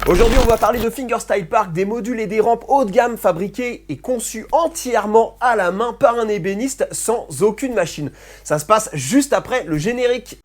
Aujourd'hui, on va parler de Fingerstyle Park, des modules et des rampes haut de gamme fabriqués et conçus entièrement à la main par un ébéniste sans aucune machine. Ça se passe juste après le générique.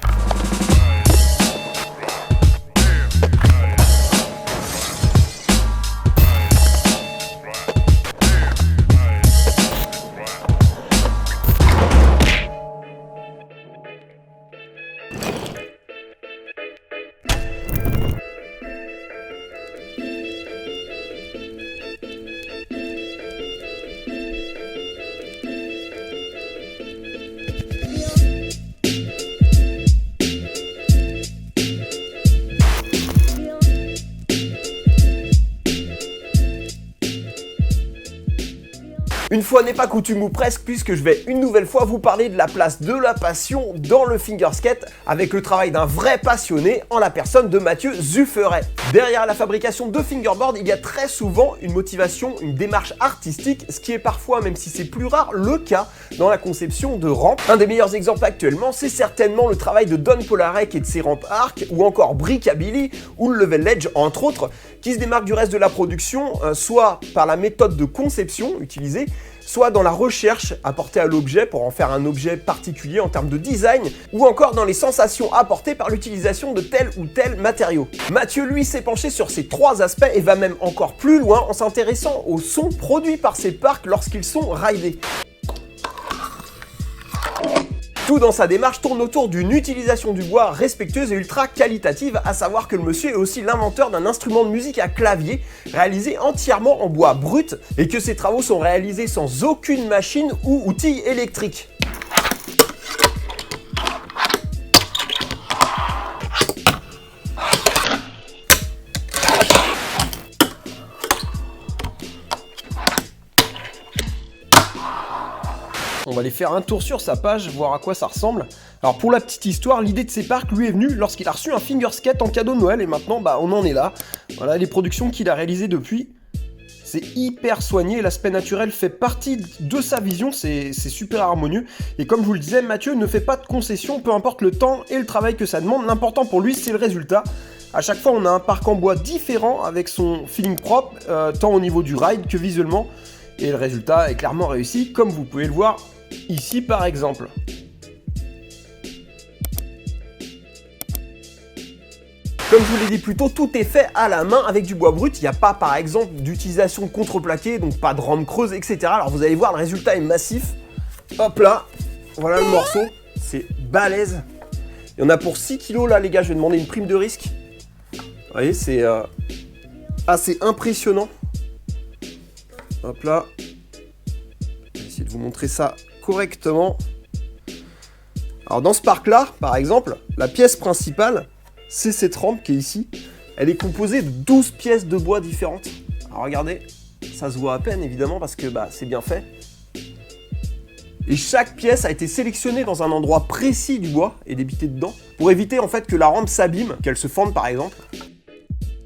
Une fois n'est pas coutume ou presque, puisque je vais une nouvelle fois vous parler de la place de la passion dans le fingerskate avec le travail d'un vrai passionné en la personne de Mathieu Zufferet. Derrière la fabrication de fingerboard, il y a très souvent une motivation, une démarche artistique, ce qui est parfois, même si c'est plus rare, le cas dans la conception de rampes. Un des meilleurs exemples actuellement, c'est certainement le travail de Don Polarek et de ses rampes Arc, ou encore Brickability ou le Level Edge entre autres, qui se démarquent du reste de la production, soit par la méthode de conception utilisée, soit dans la recherche apportée à l'objet pour en faire un objet particulier en termes de design, ou encore dans les sensations apportées par l'utilisation de tel ou tel matériau. Mathieu, lui, s'est penché sur ces trois aspects et va même encore plus loin en s'intéressant aux sons produits par ces parcs lorsqu'ils sont ridés. Tout dans sa démarche tourne autour d'une utilisation du bois respectueuse et ultra qualitative, à savoir que le monsieur est aussi l'inventeur d'un instrument de musique à clavier réalisé entièrement en bois brut et que ses travaux sont réalisés sans aucune machine ou outil électrique. On va aller faire un tour sur sa page, voir à quoi ça ressemble. Alors pour la petite histoire, l'idée de ces parcs lui est venue lorsqu'il a reçu un fingerskate en cadeau de Noël et maintenant on en est là. Voilà les productions qu'il a réalisées depuis. C'est hyper soigné, l'aspect naturel fait partie de sa vision, c'est super harmonieux. Et comme je vous le disais, Mathieu ne fait pas de concessions, peu importe le temps et le travail que ça demande, l'important pour lui c'est le résultat. À chaque fois on a un parc en bois différent avec son feeling propre, tant au niveau du ride que visuellement. Et le résultat est clairement réussi, comme vous pouvez le voir ici par exemple. Comme je vous l'ai dit plus tôt, tout est fait à la main avec du bois brut. Il n'y a pas par exemple d'utilisation de contreplaqué, donc pas de rampe creuse, etc. Alors vous allez voir, le résultat est massif. Hop là, voilà le morceau, c'est balèze. Il y en a pour 6 kg là les gars, je vais demander une prime de risque. Vous voyez, c'est assez impressionnant. Hop là, je vais essayer de vous montrer ça correctement. Alors dans ce parc là, par exemple, la pièce principale, c'est cette rampe qui est ici. Elle est composée de 12 pièces de bois différentes. Alors regardez, ça se voit à peine évidemment parce que c'est bien fait. Et chaque pièce a été sélectionnée dans un endroit précis du bois et débité dedans pour éviter en fait que la rampe s'abîme, qu'elle se fende par exemple.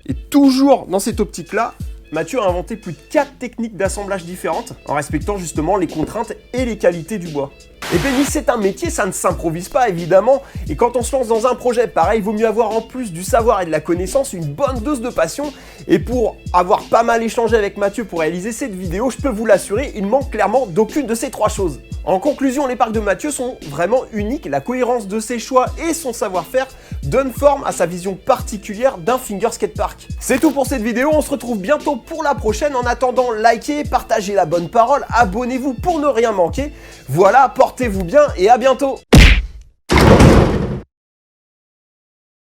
Et toujours dans cette optique là, Mathieu a inventé plus de 4 techniques d'assemblage différentes en respectant justement les contraintes et les qualités du bois. Et bien c'est un métier, ça ne s'improvise pas évidemment, et quand on se lance dans un projet pareil, il vaut mieux avoir en plus du savoir et de la connaissance une bonne dose de passion. Et pour avoir pas mal échangé avec Mathieu pour réaliser cette vidéo, je peux vous l'assurer, il manque clairement d'aucune de ces trois choses. En conclusion, les parcs de Mathieu sont vraiment uniques, la cohérence de ses choix et son savoir-faire donne forme à sa vision particulière d'un fingerskate park. C'est tout pour cette vidéo, on se retrouve bientôt pour la prochaine. En attendant, likez, partagez la bonne parole, abonnez-vous pour ne rien manquer. Voilà, portez-vous bien et à bientôt.